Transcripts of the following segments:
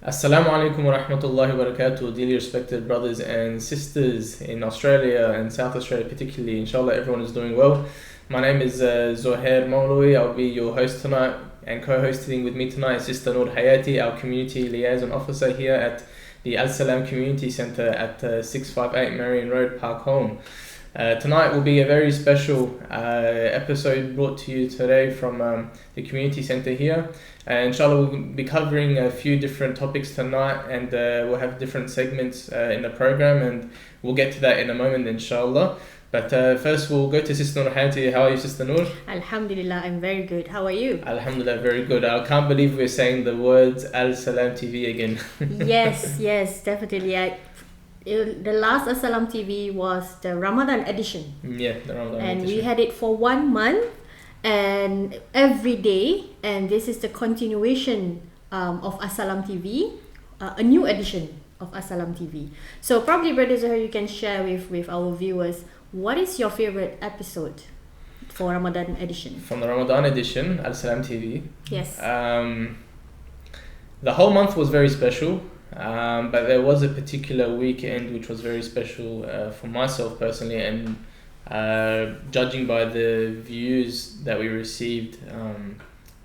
Assalamu alaikum wa rahmatullahi wa barakatuh, dearly respected brothers and sisters in Australia and South Australia particularly. Inshallah everyone is doing well. My name is Zohair Maulawi. I'll be your host tonight, and co-hosting with me tonight is Sister Noor Hayati, our community liaison officer here at the Salam Community Centre at 658 Marion Road, Park Home. Tonight will be a very special episode brought to you today from the community centre here. Inshallah, we'll be covering a few different topics tonight, and we'll have different segments in the program, and we'll get to that in a moment, inshallah. But first, we'll go to Sister Noor Hayati. How are you, Sister Noor? Alhamdulillah, I'm very good. How are you? Alhamdulillah, very good. I can't believe we're saying the words Salam TV again. Yes, definitely. The last Salam TV was the Ramadan edition. Yeah, the Ramadan and edition. We had it for 1 month and every day. And this is the continuation of Salam TV, a new edition of Salam TV. So probably, Brother Zohar, you can share with our viewers, what is your favorite episode for Ramadan edition? From the Ramadan edition, Salam TV. Yes. The whole month was very special. But there was a particular weekend which was very special for myself personally, and judging by the views that we received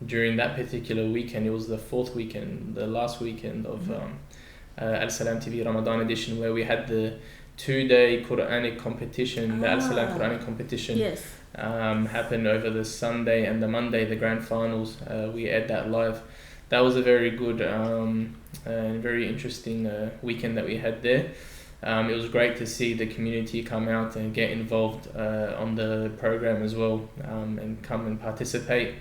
during that particular weekend, it was the fourth weekend, the last weekend of Salam TV Ramadan edition, where we had the 2-day Quranic competition, the Salam Quranic competition. Yes. Happened over the Sunday and the Monday, the grand finals. We aired that live. That was a very good and very interesting weekend that we had there. It was great to see the community come out and get involved on the program as well, and come and participate.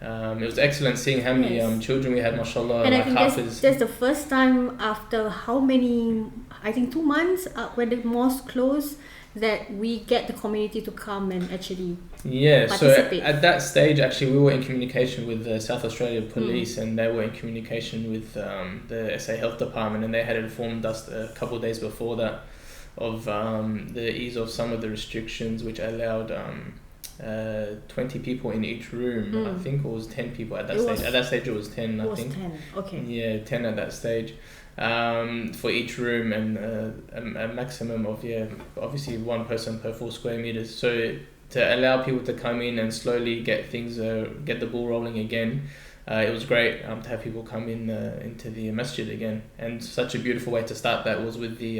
It was excellent seeing how many children we had, mashallah. And I think that's the first time after how many, I think 2 months when the mosque closed, that we get the community to come and actually participate. So at that stage, actually, we were in communication with the South Australia Police, and they were in communication with the SA Health Department, and they had informed us a couple of days before that of the ease of some of the restrictions, which allowed 20 people in each room. I think it was 10 people at that stage. At that stage, it was 10. It was 10. Okay. Yeah, 10 at that stage. For each room, and a maximum of obviously one person per 4 square meters. So to allow people to come in and slowly get things get the ball rolling again, it was great to have people come in into the masjid again. And such a beautiful way to start that was with the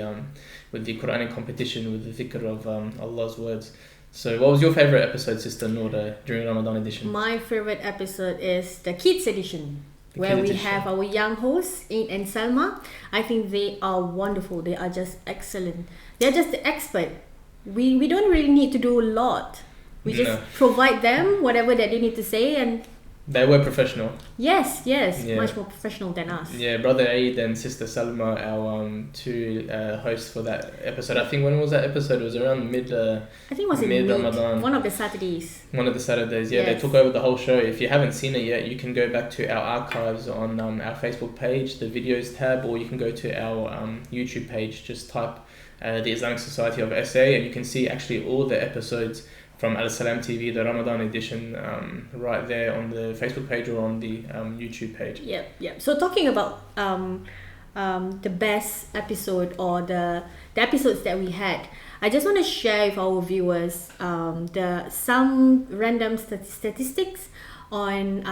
Quranic competition, with the dhikr of Allah's words. So what was your favorite episode, Sister Noor, during Ramadan edition? My favorite episode is the kids edition, where we have our young hosts, Eid and Salma. I think they are wonderful. They are just excellent. They're just the expert. We don't really need to do a lot. We just provide them whatever that they need to say, and they were professional. Yes, much more professional than us. Yeah, Brother Eid and Sister Salma, our two hosts for that episode. I think when was that episode? It was around mid. I think it was mid Ramadan. One of the Saturdays. Yeah. They took over the whole show. If you haven't seen it yet, you can go back to our archives on our Facebook page, the videos tab, or you can go to our YouTube page. Just type the Islamic Society of SA, and you can see actually all the episodes from Salam TV, the Ramadan edition, right there on the Facebook page or on the YouTube page. Yeah. So talking about the best episode, or the episodes that we had, I just want to share with our viewers some random statistics on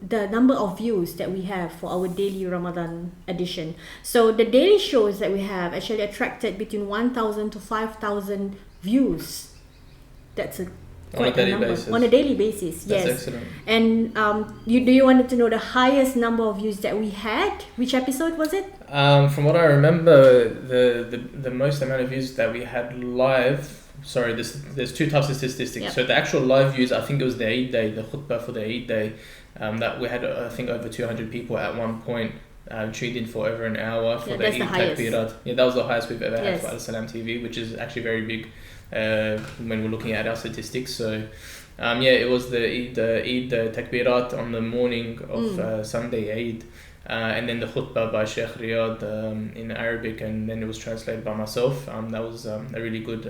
the number of views that we have for our daily Ramadan edition. So the daily shows that we have actually attracted between 1,000 to 5,000 views. That's quite a number. On a daily basis, yes. That's excellent. And do you want to know the highest number of views that we had? Which episode was it? From what I remember, the most amount of views that we had live. Sorry, there's two types of statistics. Yep. So the actual live views, I think it was the Eid day, the khutbah for the Eid day, that we had I think over 200 people at one point. Tuned in for over an hour for the Eid Takbirat. Yeah, that was the highest we've ever had for Salam TV, which is actually very big when we're looking at our statistics. So it was the Eid Takbirat on the morning of Sunday Eid, and then the khutbah by Sheikh Riyad in Arabic, and then it was translated by myself. That was a really good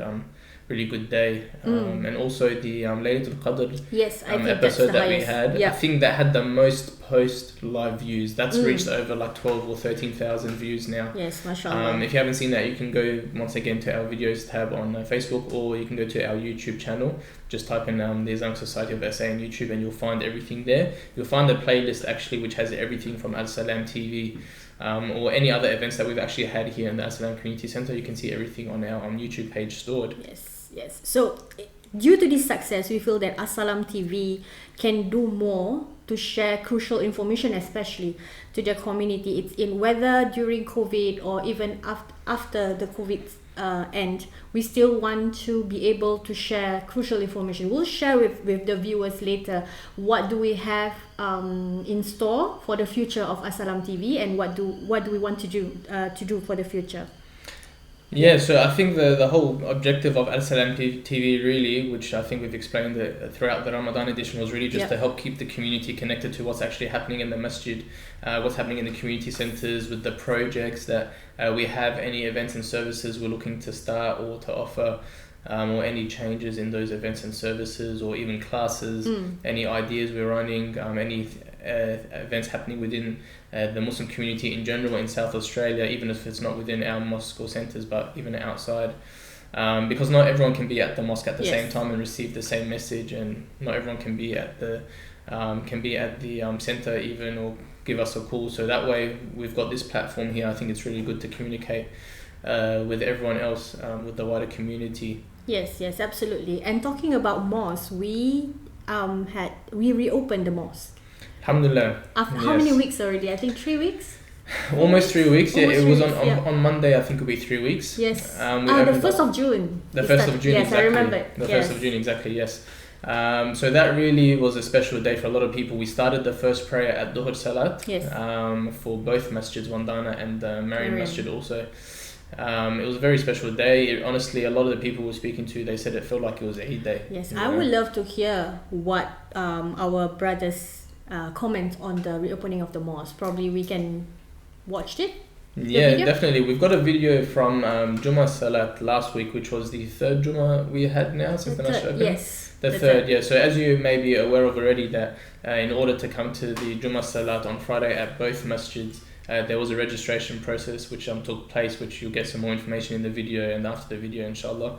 really good day. And also the Laylatul Qadr Yes, I think that's episode the that we highest. had. Yeah. I think that had the most post live views. That's reached over like 12 or 13,000 views now. Yes, mashallah. If you haven't seen that, you can go once again to our videos tab on Facebook, or you can go to our YouTube channel. Just type in the Islamic Society of SA on YouTube and you'll find everything there. You'll find a playlist actually which has everything from Salam TV or any other events that we've actually had here in the Salam Community Centre. You can see everything on our YouTube page stored. Yes. So, due to this success, we feel that Salam TV can do more to share crucial information, especially to the community. It's in whether during COVID or even after the COVID end, we still want to be able to share crucial information. We'll share with the viewers later what do we have in store for the future of Salam TV, and what do we want to do for the future. Yeah, so I think the whole objective of Salam TV really, which I think we've explained throughout the Ramadan edition, was really just to help keep the community connected to what's actually happening in the masjid, what's happening in the community centres with the projects that we have, any events and services we're looking to start or to offer, or any changes in those events and services, or even classes, any ideas we're running, any events happening within the Muslim community in general in South Australia, even if it's not within our mosque or centres, but even outside, because not everyone can be at the mosque at the same time and receive the same message, and not everyone can be at the centre even, or give us a call. So that way we've got this platform here. I think it's really good to communicate with everyone else, with the wider community. Yes, absolutely. And talking about mosque, we reopened the mosque. Alhamdulillah. After how many weeks already? I think 3 weeks. Almost 3 weeks. Yeah, Almost it was 3 weeks, on Monday. I think it'll be 3 weeks. Yes. The 1st of June. The 1st of June. Yes, exactly. I remember. The 1st of June, exactly. Yes. So that really was a special day for a lot of people. We started the first prayer at Dhuhr Salat. Yes. For both masjids, Wandana and Mariam Masjid also. It was a very special day. Honestly, a lot of the people we were speaking to, they said it felt like it was a Eid day. Yes, I would love to hear what our brothers comment on the reopening of the mosque. Probably we can watch it. Yeah, definitely. We've got a video from Jummah Salat last week, which was the third Jummah we had now since the masjid opened. Yes. The third, yeah. So as you may be aware of already, that in order to come to the Jummah Salat on Friday at both masjids, there was a registration process which took place, which you'll get some more information in the video and after the video, inshallah.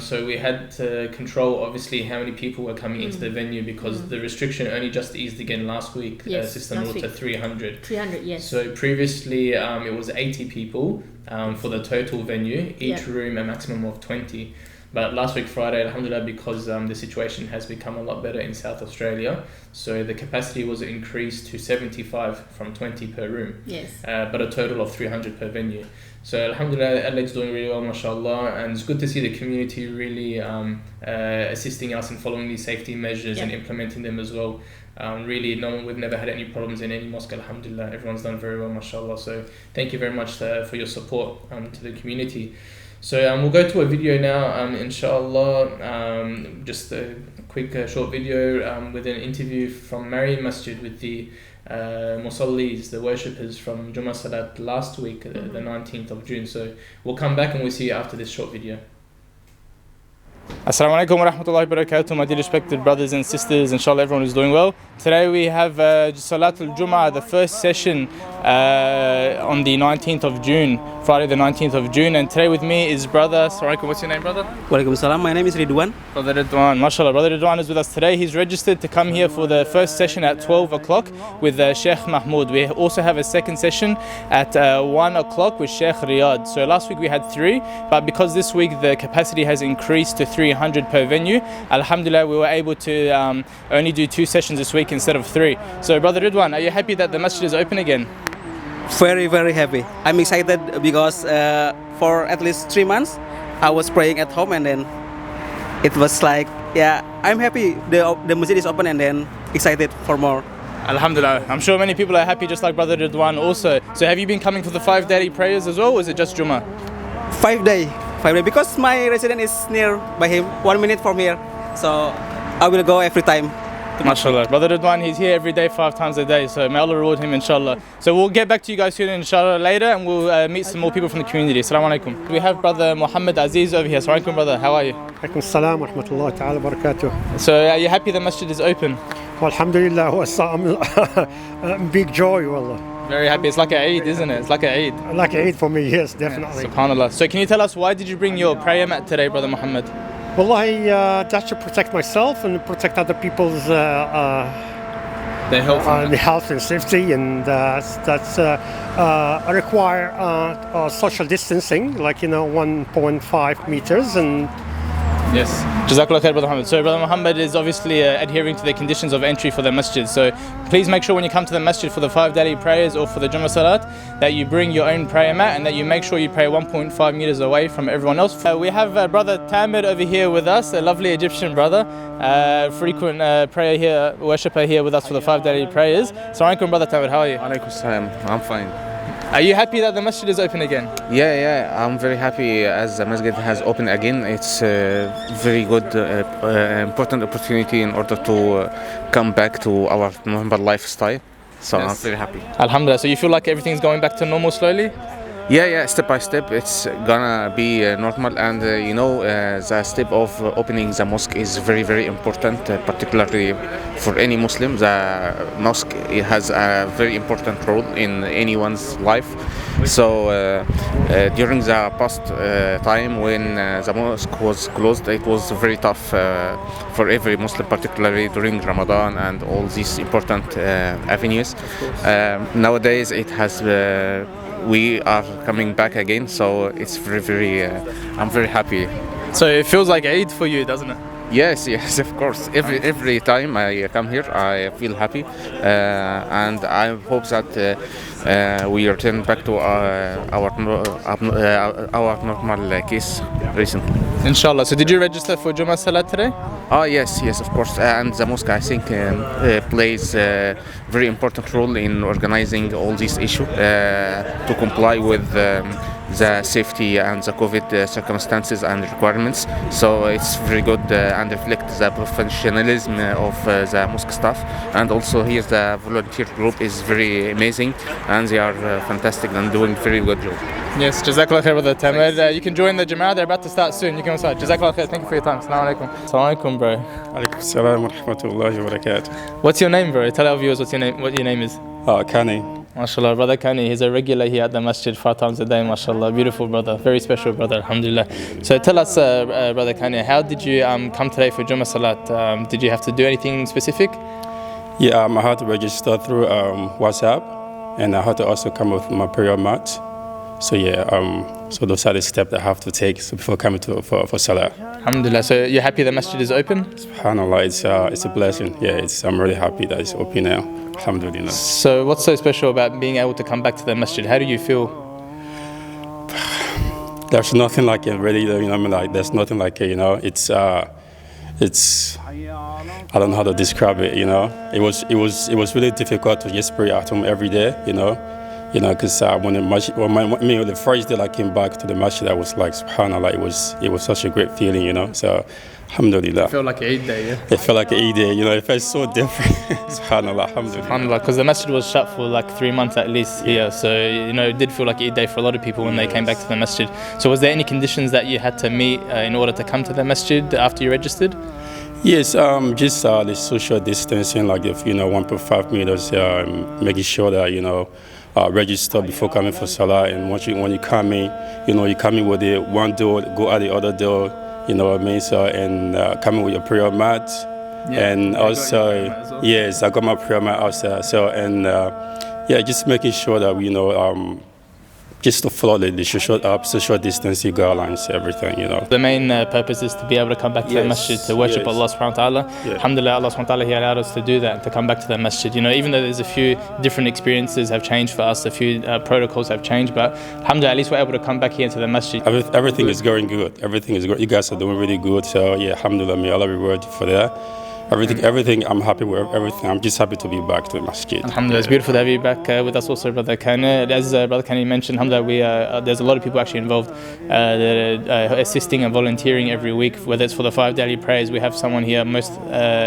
So we had to control obviously how many people were coming into the venue, because the restriction only just eased again last week. System ruled to 300. 300, yes. So previously it was 80 people for the total venue, each room a maximum of 20. But last week Friday, alhamdulillah, because the situation has become a lot better in South Australia, so the capacity was increased to 75 from 20 per room. Yes. But a total of 300 per venue. So alhamdulillah, Adelaide's doing really well, mashallah, and it's good to see the community really assisting us in following these safety measures and implementing them as well. Really, we've never had any problems in any mosque, alhamdulillah. Everyone's done very well, mashallah. So thank you very much for your support to the community. So we'll go to a video now, inshallah, just a quick short video with an interview from Mariam Masjid with the Musallis, the worshippers from Jummah Salat last week, the 19th of June. So we'll come back and we'll see you after this short video. Assalamu alaikum wa rahmatullahi wa barakatuh, my dear respected brothers and sisters, inshallah everyone is doing well. Today we have Salatul Jummah, the first session on the 19th of June, Friday the 19th of June, and today with me is brother, assalamu alaikum, what's your name, brother? Walaikum salam, my name is Ridwan. Brother Ridwan, mashallah, brother Ridwan is with us today. He's registered to come here for the first session at 12 o'clock with Sheikh Mahmoud. We also have a second session at 1 o'clock with Sheikh Riyad. So last week we had 3, but because this week the capacity has increased to 300 per venue, alhamdulillah we were able to only do 2 sessions this week instead of 3. So brother Ridwan, are you happy that the masjid is open again? Very, very happy. I'm excited because for at least 3 months I was praying at home, and then it was like, I'm happy the masjid is open, and then excited for more. Alhamdulillah. I'm sure many people are happy, just like brother Ridwan also. So have you been coming for the 5 daily prayers as well, or is it just Jummah? 5 day, because my residence is near by him, 1 minute from here, so I will go every time MashaAllah. Brother Ridwan, he's here every day, 5 times a day, so may Allah reward him, inshallah. So we'll get back to you guys soon, inshallah, later, and we'll meet some more people from the community. Assalamu alaikum. We have Brother Muhammad Aziz over here. Assalamu alaikum, brother. How are you? Alaikum salam wa rahmatullahi ta'ala wa barakatuh. So are you happy the masjid is open? Well, alhamdulillah, big joy, wallah. Very happy. It's like a Eid, isn't it? It's like a Eid. Like Eid for me, yes, definitely. SubhanAllah. So can you tell us, why did you bring your prayer mat today, Brother Muhammad? Wallahi, that's to protect myself and protect other people's Their health. the health and safety, and that's require social distancing, like 1.5 meters, and Yes. Jazakallah khair, Brother Muhammad. So Brother Muhammad is obviously adhering to the conditions of entry for the masjid. So please make sure when you come to the masjid for the 5 daily prayers or for the Jummah Salat that you bring your own prayer mat and that you make sure you pray 1.5 meters away from everyone else. We have Brother Tamir over here with us, a lovely Egyptian brother, frequent prayer here, worshipper here with us for the 5 daily prayers. Assalamu alaikum, Brother Tamir. How are you? Alaikum salam. I'm fine. Are you happy that the masjid is open again? Yeah, I'm very happy as the masjid has opened again. It's a very good, important opportunity in order to come back to our normal lifestyle. So Yes. I'm very happy. Alhamdulillah. So you feel like everything's going back to normal slowly? Yeah, step by step, it's gonna be normal, and the step of opening the mosque is very, very important, particularly for any Muslim. The mosque has a very important role in anyone's life. So during the past time when the mosque was closed, it was very tough for every Muslim, particularly during Ramadan and all these important avenues. Nowadays, it has. We are coming back again, so it's very, very. I'm very happy. So it feels like Eid for you, doesn't it? Yes, of course. Every time I come here, I feel happy, and I hope that we return back to our normal case recently. Inshallah. So did you register for Jummah Salat today? Oh yes, of course. And the mosque, I think, plays a very important role in organizing all these issues to comply with the safety and the COVID circumstances and requirements. So it's very good and reflects the professionalism of the mosque staff. And also here the volunteer group is very amazing, and they are fantastic and doing very good job. Yes, Jazakallah khair, Brother Tamir. You can join the Jama'ah, they're about to start soon. You can inside. Jazakallah khair, thank you for your time. Assalamu alaikum. Assalamu alaikum, bro. Alaikum salam wa rahmatullahi wa barakatuh. What's your name, bro? Tell our viewers what your name is. Kani. MashaAllah, Brother Kani, he's a regular here at the masjid 5 times a day, MashaAllah. Beautiful brother, very special brother, alhamdulillah. So tell us, Brother Kani, how did you come today for Jummah Salat? Did you have to do anything specific? Yeah, I had to register through WhatsApp, and I had to also come with my prayer mat. So so those are the steps that I have to take before coming for Salah. Alhamdulillah. So you're happy the masjid is open? SubhanAllah, it's a blessing. Yeah, I'm really happy that it's open now. Alhamdulillah. So what's so special about being able to come back to the masjid? How do you feel? There's nothing like it really, there's nothing like it, it's I don't know how to describe it, It was really difficult to just pray at home every day, because when the first day I came back to the masjid, I was like, subhanAllah, it was such a great feeling, so alhamdulillah. It felt like an Eid day, yeah? It felt like an Eid day, it felt so different. Subhanallah, alhamdulillah. SubhanAllah, because the masjid was shut for like 3 months at least here, so it did feel like Eid day for a lot of people when they came back to the masjid. So was there any conditions that you had to meet in order to come to the masjid after you registered? Yes, just the social distancing, like 1.5 meters, making sure that register before coming for Salah, and when you come in, you come in with the one door, go out the other door, you know what I mean? So, and coming with your prayer mat, and also, yes, I got my prayer mat outside. So, and just making sure that just to follow the social distancing guidelines, everything, The main purpose is to be able to come back to the masjid to worship Allah subhanahu wa ta'ala. Yeah. Alhamdulillah, Allah subhanahu wa ta'ala, He allowed us to do that, to come back to the masjid. Even though there's a few different experiences have changed for us, a few protocols have changed, but alhamdulillah, at least we're able to come back here to the masjid. Everything is going good. Everything is good. You guys are doing really good. So, alhamdulillah, may Allah reward you for that. everything. I'm happy with everything. I'm just happy to be back to the masjid. Alhamdulillah, it's beautiful to have you back with us also, Brother Khan. As Brother Khan mentioned, alhamdulillah, there's a lot of people actually involved that are assisting and volunteering every week, whether it's for the 5 daily prayers. We have someone here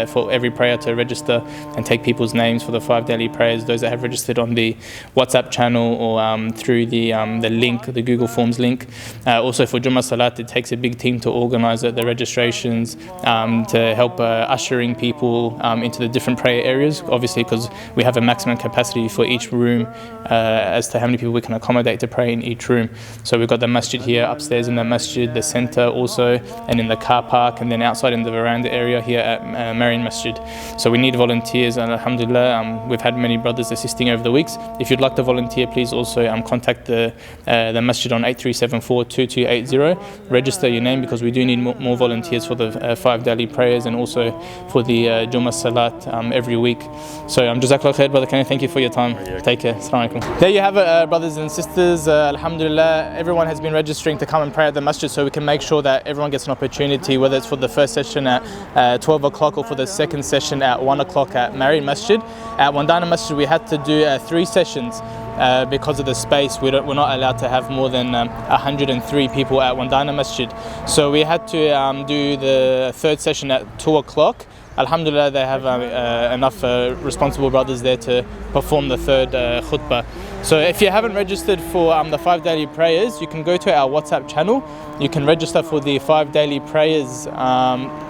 for every prayer to register and take people's names for the 5 daily prayers, those that have registered on the WhatsApp channel or through the link, the Google Forms link. Also for Jummah Salat, it takes a big team to organize the registrations, to help ushering people into the different prayer areas, obviously because we have a maximum capacity for each room as to how many people we can accommodate to pray in each room. So we've got the masjid here upstairs in the masjid, the center also, and in the car park, and then outside in the veranda area here at Marian Masjid. So we need volunteers, and alhamdulillah, we've had many brothers assisting over the weeks. If you'd like to volunteer, please also contact the masjid on 8374-2280. Register your name because we do need more volunteers for the 5 daily prayers and also for the Jummah Salat every week. So Jazakallah khair, Brother Kanye, thank you for your time. Take care. Assalamu alaikum. There you have it, brothers and sisters. Alhamdulillah, everyone has been registering to come and pray at the masjid, so we can make sure that everyone gets an opportunity, whether it's for the first session at 12 o'clock or for the second session at 1 o'clock at Marian Masjid. At Wandana Masjid, we had to do 3 sessions. Because of the space, we're not allowed to have more than 103 people at Wandana Masjid. So we had to do the 3rd session at 2 o'clock. Alhamdulillah, they have enough responsible brothers there to perform the 3rd khutbah. So if you haven't registered for the 5 daily prayers, you can go to our WhatsApp channel. You can register for the 5 daily prayers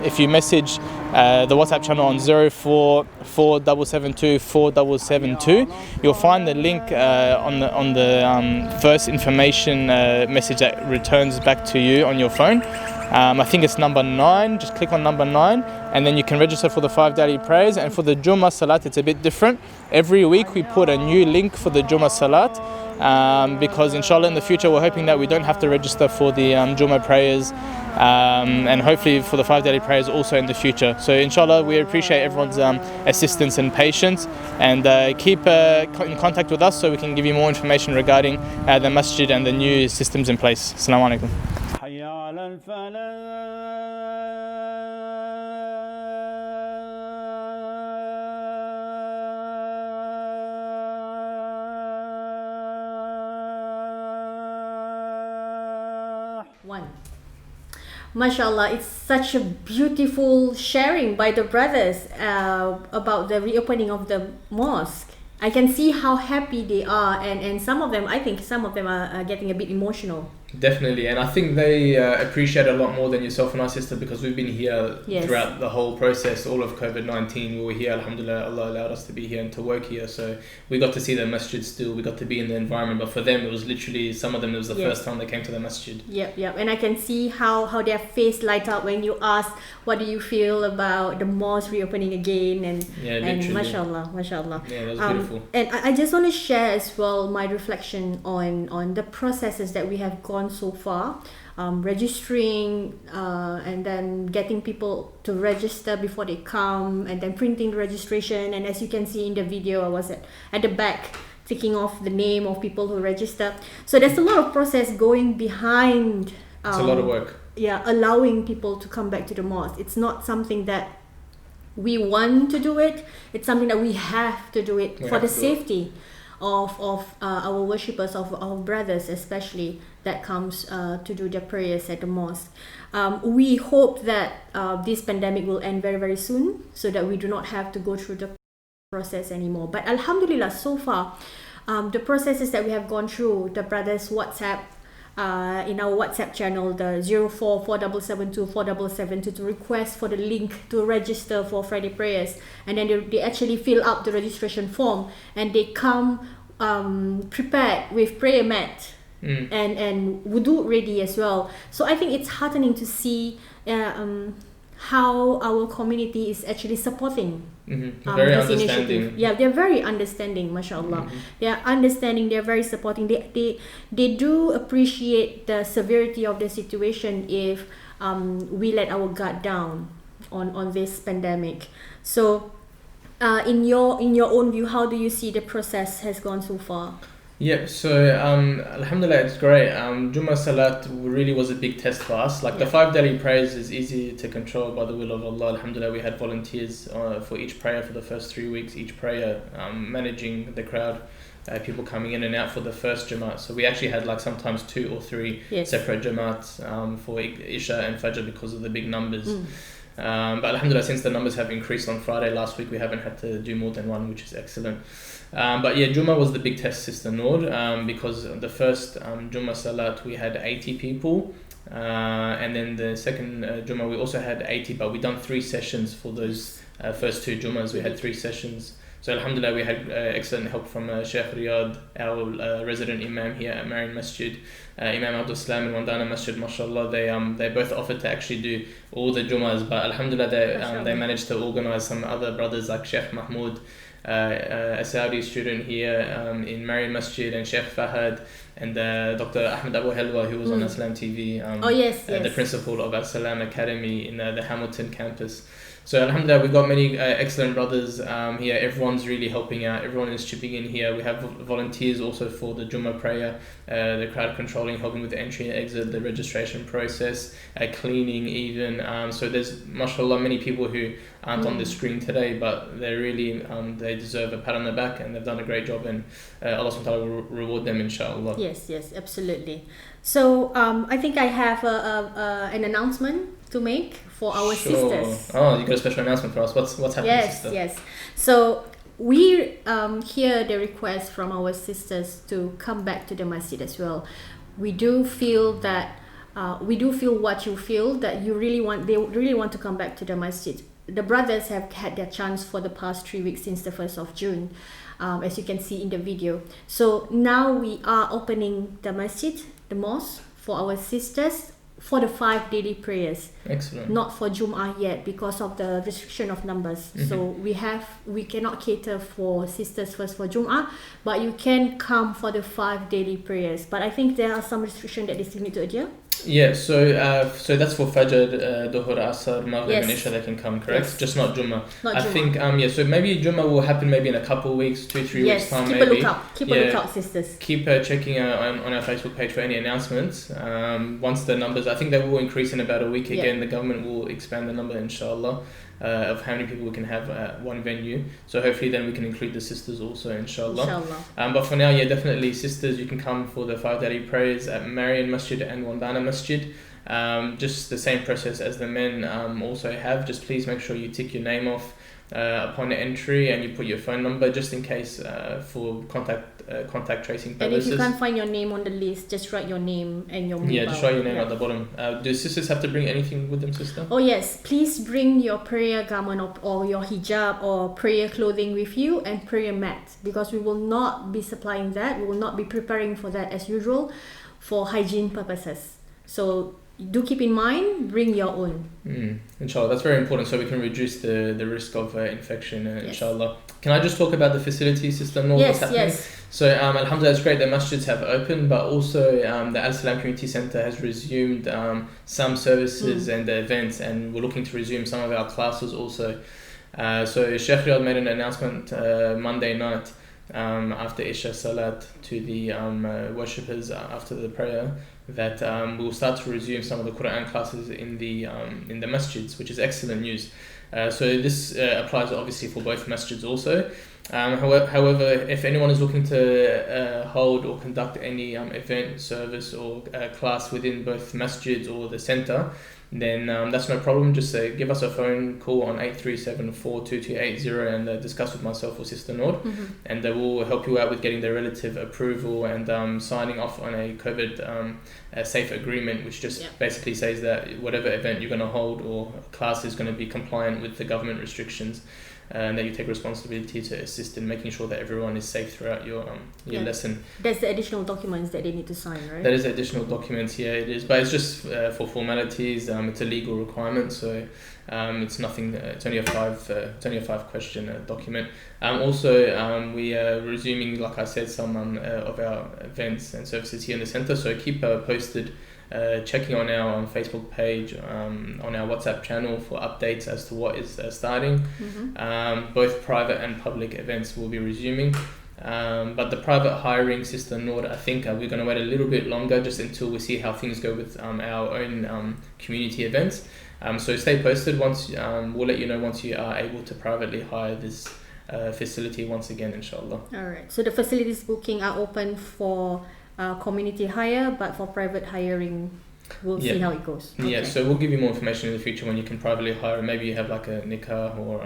if you message the WhatsApp channel on 0447724772. You'll find the link on the first information message that returns back to you on your phone. I think it's number 9. Just click on number 9 and then you can register for the 5 daily prayers. And for the Jummah Salat, it's a bit different. Every week we put a new link for the Jummah Salat because inshallah in the future we're hoping that we don't have to register for the Jummah prayers and hopefully for the 5 daily prayers also in the future. So inshallah we appreciate everyone's assistance and patience, and keep in contact with us so we can give you more information regarding the masjid and the new systems in place. Assalamu alaikum. One. Mashallah, it's such a beautiful sharing by the brothers about the reopening of the mosque. I can see how happy they are, and some of them, I think some of them are getting a bit emotional. Definitely, and I think they appreciate a lot more than yourself and our sister, because we've been here throughout the whole process, all of COVID-19. We were here, alhamdulillah, Allah allowed us to be here and to work here, so we got to see the masjid still, we got to be in the environment, but for them it was literally, some of them it was the first time they came to the masjid. Yep, and I can see how their face light up when you ask, what do you feel about the mosque reopening again, and mashallah. Yeah, that was beautiful. And I just want to share as well my reflection on the processes that we have gone so far, registering and then getting people to register before they come, and then printing the registration. And as you can see in the video, I was at the back ticking off the name of people who register. So there's a lot of process going behind. It's a lot of work. Yeah, allowing people to come back to the mosque. It's not something that we want to do it. It's something that we have to do it for the safety of our worshippers, of our brothers especially, that comes to do their prayers at the mosque. We hope that this pandemic will end very, very soon, so that we do not have to go through the process anymore. But alhamdulillah, so far, the processes that we have gone through, the brothers WhatsApp, in our WhatsApp channel, the 0447724772, to request for the link to register for Friday prayers, and then they actually fill up the registration form, and they come prepared with prayer mat and wudu ready as well. So I think it's heartening to see how our community is actually supporting this initiative. Yeah, they're very understanding, mashallah. They are understanding, they're very supporting. They do appreciate the severity of the situation if we let our guard down on this pandemic. So in your own view, how do you see the process has gone so far? Yeah, so Alhamdulillah, it's great. Jummah Salat really was a big test for us. Like the 5 daily prayers is easy to control by the will of Allah. Alhamdulillah, we had volunteers for each prayer for the first 3 weeks, each prayer, managing the crowd, people coming in and out for the first Jamaat. So we actually had like sometimes 2 or 3 separate Jamaats for Isha and Fajr because of the big numbers. But Alhamdulillah, since the numbers have increased on Friday last week, we haven't had to do more than 1, which is excellent. But yeah, Jummah was the big test, Sister Noor, because the first Jummah Salat we had 80 people, and then the second Jummah we also had 80, but we done 3 sessions for those first 2 Jummahs. We had 3 sessions. So Alhamdulillah, we had excellent help from Sheikh Riyad, our resident Imam here at Marian Masjid, Imam Abdul Salam and Wandana Masjid, mashallah. They both offered to actually do all the Jummahs, but Alhamdulillah, they managed to organize some other brothers like Sheikh Mahmoud, a Saudi student here in Marian Masjid, and Sheikh Fahad, and Dr. Ahmed Abu Helwa, who was on Salam TV, the principal of Salam Academy in the Hamilton campus. So Alhamdulillah, we've got many excellent brothers here. Everyone's really helping out. Everyone is chipping in here. We have volunteers also for the Jummah prayer, the crowd controlling, helping with the entry and exit, the registration process, cleaning even. So there's, mashallah, many people who aren't on the screen today, but they really, they deserve a pat on the back, and they've done a great job, and Allah subhanahu wa ta'ala will reward them, inshallah. Yes, absolutely. So I think I have an announcement to make for our sisters. Oh, you got a special announcement for us. What's happening, sister? Yes. So we hear the request from our sisters to come back to the masjid as well. We do feel that what you feel, that they really want to come back to the masjid. The brothers have had their chance for the past 3 weeks since the 1st of June, as you can see in the video. So now we are opening the masjid, the mosque, for our sisters for the 5 daily prayers. Excellent. Not for Jum'ah yet because of the restriction of numbers. So we cannot cater for sisters first for Jum'ah, but you can come for the 5 daily prayers. But I think there are some restrictions that they still need to adhere. Yeah, so that's for Fajr, Dhuhr, Asr, Maghrib and Isha, they can come, correct? Yes. Just not Jummah. Not I Jummah. think, so maybe Jummah will happen maybe in a couple of weeks, 2-3 weeks time keep maybe. Keep a lookout, sisters. Keep checking on our Facebook page for any announcements. Once the numbers, I think they will increase in about a week again. The government will expand the number, inshallah, of how many people we can have at one venue. So hopefully then we can include the sisters also, inshallah. But for now, definitely sisters, you can come for the 5 daily prayers at Marian Masjid and Wandana Masjid. Just the same process as the men also have. Just please make sure you tick your name off upon entry, and you put your phone number just in case for contact tracing purposes. And if you can't find your name on the list, just write your name and your mobile. Yeah, just write your name at the bottom. Do sisters have to bring anything with them, sister? Oh yes, please bring your prayer garment or your hijab or prayer clothing with you, and prayer mat, because we will not be supplying that. We will not be preparing for that as usual for hygiene purposes. So do keep in mind, bring your own. Inshallah, that's very important, so we can reduce the risk of infection, inshallah. Can I just talk about the facilities, Sister Noor? Yes. So alhamdulillah, it's great that masjids have opened, but also the Al Salam Community Centre has resumed some services and events, and we're looking to resume some of our classes also. So Sheikh Riyad made an announcement Monday night after Isha Salat to the worshippers after the prayer, that we'll start to resume some of the Quran classes in the masjids, which is excellent news. So this applies obviously for both masjids also. However, if anyone is looking to hold or conduct any event, service or class within both masjids or the centre, then that's no problem. Just give us a phone call on 837-42280 and discuss with myself or Sister Noor, and they will help you out with getting the relative approval and signing off on a COVID safe agreement, which just basically says that whatever event you're going to hold or class is going to be compliant with the government restrictions, and that you take responsibility to assist in making sure that everyone is safe throughout your lesson. That's the additional documents that they need to sign, right? That is additional documents, it is. But it's just for formalities. It's a legal requirement, so it's nothing. It's only a 5 question document. Also, we are resuming, like I said, some of our events and services here in the centre. So keep posted. Checking on our Facebook page, on our WhatsApp channel for updates as to what is starting. Both private and public events will be resuming. But the private hiring Sister Noor, I think we're going to wait a little bit longer just until we see how things go with our own community events. So stay posted. Once we'll let you know once you are able to privately hire this facility once again, inshallah. All right. So the facilities booking are open for community hire, but for private hiring, we'll see how it goes. Okay. Yeah, so we'll give you more information in the future when you can privately hire. Maybe you have like a nikah or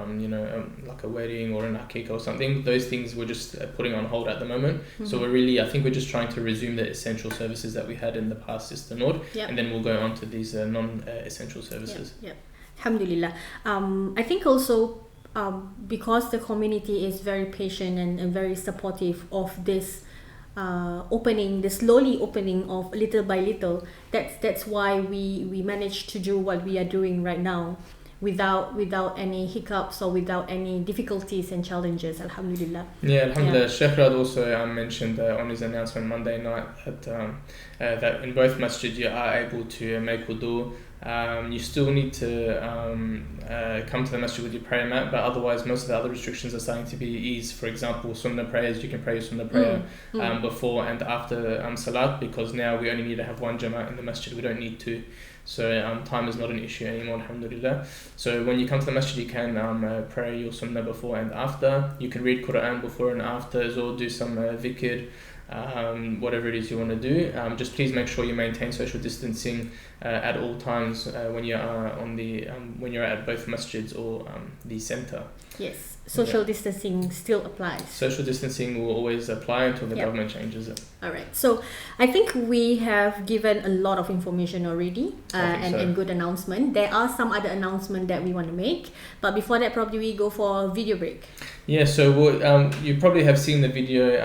like a wedding or an akika or something. Those things we're just putting on hold at the moment. So I think we're just trying to resume the essential services that we had in the past, Sister Noor, and then we'll go on to these non-essential services. Yep. Alhamdulillah. I think also because the community is very patient and very supportive of this the slowly opening of little by little, that's why we managed to do what we are doing right now without any hiccups or without any difficulties and challenges, alhamdulillah. Yeah, alhamdulillah. Sheikh Rad also mentioned on his announcement Monday night that in both masjids you are able to make wudu. You still need to come to the masjid with your prayer mat, but otherwise most of the other restrictions are starting to be eased. For example, sunnah prayers, you can pray your sunnah prayer before and after salat, because now we only need to have one jamaat in the masjid, we don't need two. So time is not an issue anymore, alhamdulillah. So when you come to the masjid, you can pray your sunnah before and after. You can read Quran before and after as well, do some dhikr, whatever it is you want to do. Just please make sure you maintain social distancing at all times when you are when you're at both masjids or the center. Yes, social distancing still applies. Social distancing will always apply until the government changes it. All right. So I think we have given a lot of information already and good announcement. There are some other announcements that we want to make, but before that, probably we go for a video break. Yeah, so you probably have seen the video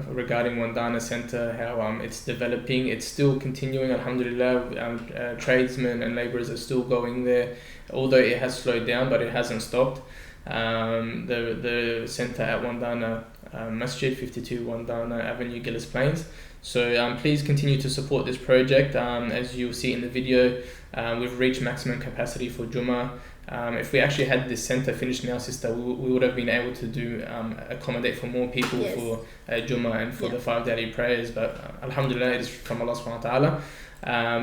regarding Wandana Center, how it's developing. It's still continuing, alhamdulillah. Tradesmen and labourers are still going there, although it has slowed down, but it hasn't stopped. The centre at Wandana Masjid, 52 Wandana Avenue, Gillis Plains. So please continue to support this project. As you'll see in the video, we've reached maximum capacity for Jummah. If we actually had this centre finished now, sister, we would have been able to do accommodate for more people for Jummah and for the 5 daily prayers. But alhamdulillah, it is from Allah subhanahu wa ta'ala.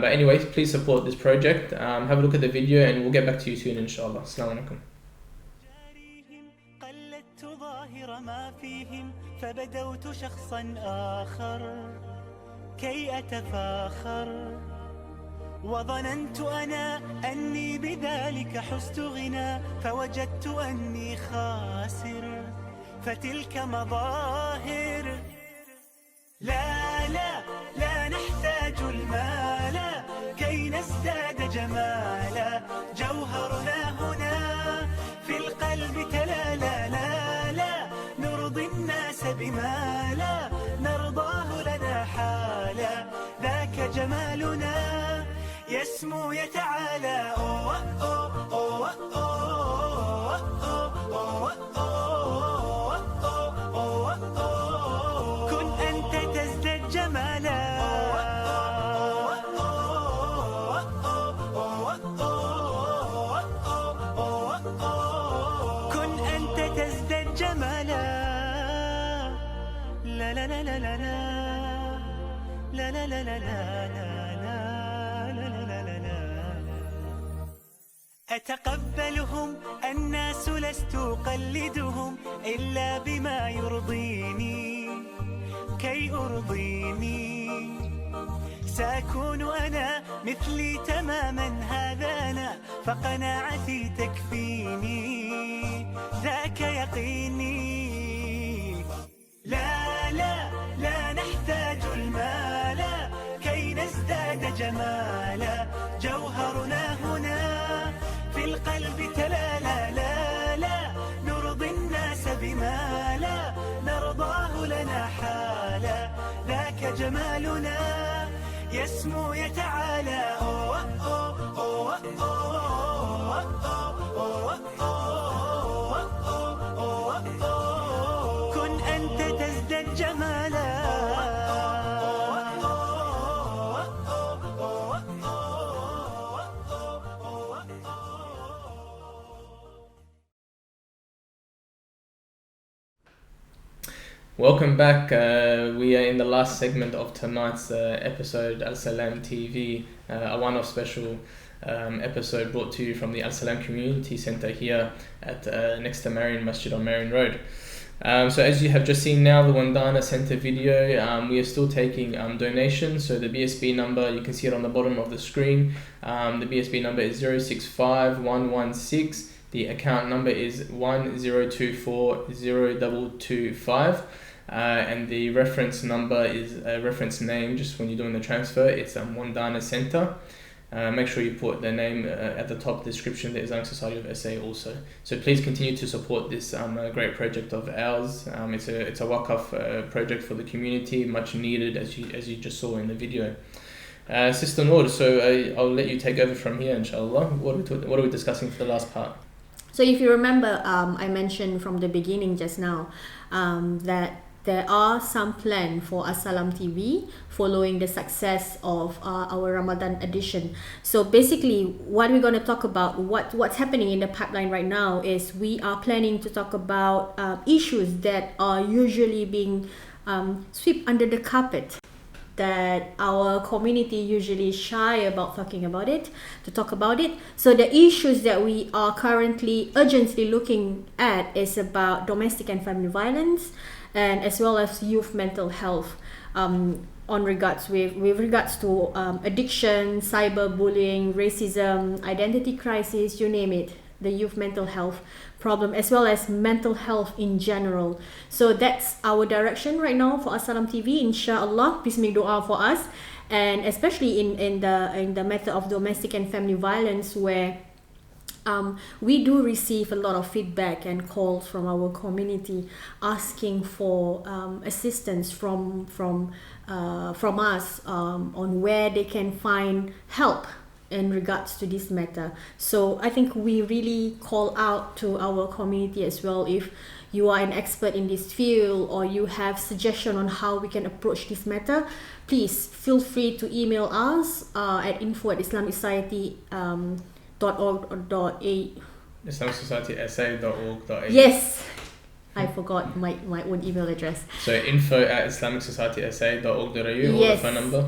But anyway, please support this project. Have a look at the video and we'll get back to you soon, inshallah. Assalamu alaikum. ما فيهم فبدوت شخصا آخر كي أتفاخر وظننت أنا أني بذلك حزت غنى فوجدت أني خاسر فتلك مظاهر لا لا لا نحتاج المال كي نزداد جمالا جوهرنا هنا في القلب تلالا لا لا نرضي الناس بما لا نرضاه لنا حالا ذاك جمالنا يسمو يتعالى كن أنت تزداد جمالا كن أنت تزداد جمالا لا لا لا لا لا لا لا لا لا أتقبلهم الناس لست أقلدهم إلا بما يرضيني كي أرضيني سأكون أنا مثلي تماما هذا أنا فقناعتي تكفيني ذاك يقيني لا لا لا نحتاج المال كي نزداد جمالا جوهرنا هنا في القلب تلالا لا لا نرضي الناس بما لا نرضاه لنا حالا ذاك جمالنا يسمو يتعالى كن أنت تزداد جمالا Welcome back. We are in the last segment of tonight's episode, Al Salam TV, a one-off special episode brought to you from the Al Salam Community Centre here at next to Marion Masjid on Marion Road. So as you have just seen now, the Wandana Centre video, we are still taking donations. So the BSB number, you can see it on the bottom of the screen. The BSB number is 065116. The account number is 10240225. And the reference number is a reference name, just when you're doing the transfer, it's Wandana Centre. Make sure you put the name at the top description, the Islamic Society of SA also. So please continue to support this great project of ours. It's a waqf project for the community, much needed as you just saw in the video. Sister Noor, so I'll let you take over from here, inshallah. What are we discussing for the last part? So if you remember, I mentioned from the beginning just now that there are some plans for Salam TV following the success of our Ramadan edition. So basically, what we're going to talk about, what's happening in the pipeline right now is we are planning to talk about issues that are usually being swept under the carpet, that our community usually shy about talking about it, to talk about it. So the issues that we are currently urgently looking at is about domestic and family violence, and as well as youth mental health, with regards to addiction, cyberbullying, racism, identity crisis, you name it, the youth mental health problem, as well as mental health in general. So that's our direction right now for Salam TV, inshallah. Please make dua for us, and especially in the matter of domestic and family violence, where we do receive a lot of feedback and calls from our community asking for assistance from us on where they can find help in regards to this matter. So I think we really call out to our community as well. If you are an expert in this field or you have suggestion on how we can approach this matter, please feel free to email us at info@islamicsociety.org.au. IslamicSocietySA.org.au. Yes, I forgot my own email address. So info@islamicsocietysA.org.au, or the phone number?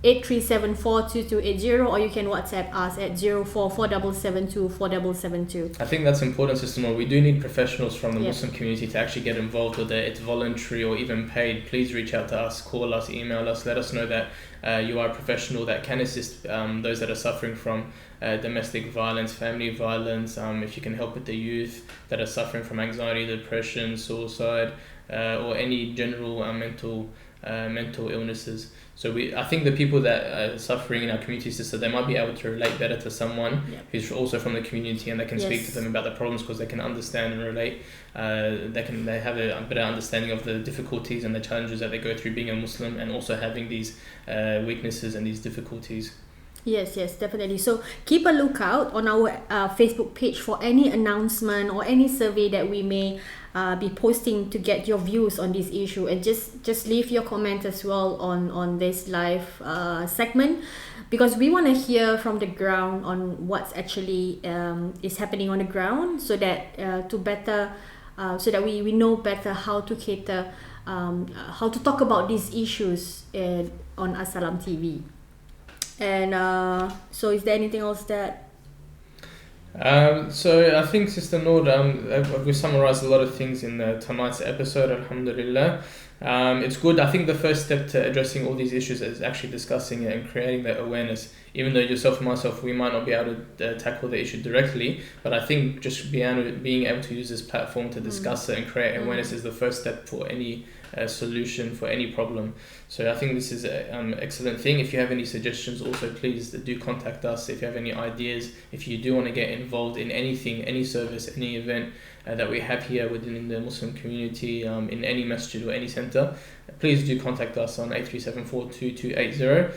83742280, or you can WhatsApp us at 0447724772. I think that's important, Sister Noor. We do need professionals from the Yeah. Muslim community to actually get involved, whether it's voluntary or even paid. Please reach out to us, call us, email us, let us know that you are a professional that can assist those that are suffering from domestic violence, family violence, if you can help with the youth that are suffering from anxiety, depression, suicide, or any general mental illnesses. So I think the people that are suffering in our community, sister, they might be able to relate better to someone who's also from the community, and they can speak to them about the problems because they can understand and relate. They have a better understanding of the difficulties and the challenges that they go through being a Muslim, and also having these weaknesses and these difficulties. Yes, definitely. So keep a lookout on our Facebook page for any announcement or any survey that we may be posting to get your views on this issue, and just leave your comment as well on this live segment, because we want to hear from the ground on what's actually is happening on the ground, so that so that we know better how to cater, how to talk about these issues on Salam TV. And so is there anything else that... So I think, Sister Noor, we summarized a lot of things in tonight's episode, alhamdulillah. It's good. I think the first step to addressing all these issues is actually discussing it and creating that awareness. Even though yourself and myself, we might not be able to tackle the issue directly, but I think just being able to use this platform to discuss it and create awareness is the first step for any solution for any problem. So I think this is an excellent thing. If you have any suggestions, also please do contact us. If you have any ideas, if you do want to get involved in anything, any service, any event that we have here within the Muslim community, in any masjid or any center, please do contact us on 83742280.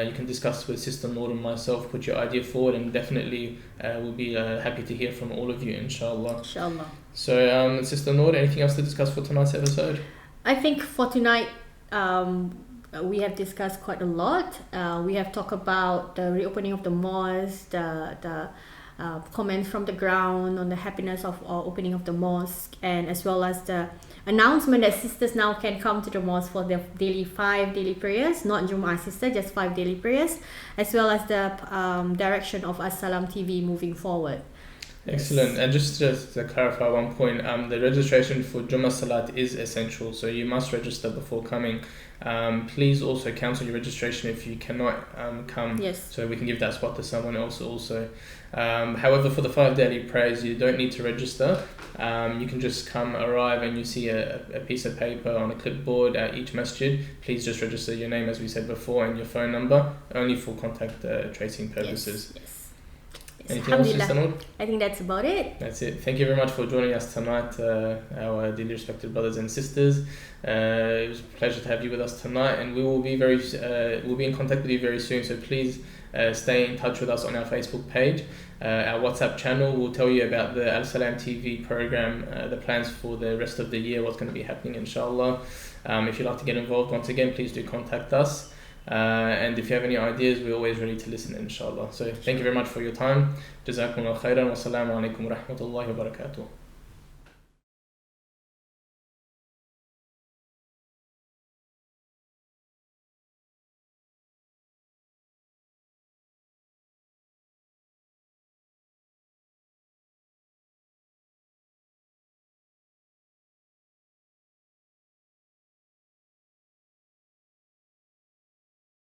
You can discuss with Sister Noor and myself, put your idea forward, and definitely we'll be happy to hear from all of you, inshallah. So Sister Noor, anything else to discuss for tonight's episode? I think for tonight, we have discussed quite a lot. We have talked about the reopening of the mosques, the comments from the ground on the happiness of opening of the mosque, and as well as the announcement that sisters now can come to the mosque for the 5 daily prayers, not Jum'ah sister, just 5 daily prayers, as well as the direction of Salam TV moving forward. Excellent. And just to clarify one point, the registration for Jummah Salat is essential, so you must register before coming. Please also cancel your registration if you cannot come, Yes. so we can give that spot to someone else also. However, for the 5 daily prayers, you don't need to register. You can just arrive, and you see a piece of paper on a clipboard at each masjid. Please just register your name, as we said before, and your phone number, only for contact tracing purposes. Yes. Anything else, Sister Noor? I think that's about it. That's it. Thank you very much for joining us tonight, our dearly respected brothers and sisters. It was a pleasure to have you with us tonight, and we will be we'll be in contact with you very soon. So please stay in touch with us on our Facebook page. Our WhatsApp channel will tell you about the Salam TV program, the plans for the rest of the year, what's going to be happening, inshallah. If you'd like to get involved, once again, please do contact us. And if you have any ideas, we're always ready to listen, inshallah. So thank you very much for your time. Jazakumullah khairan wa salamu alaikum wa rahmatullahi wa barakatuh.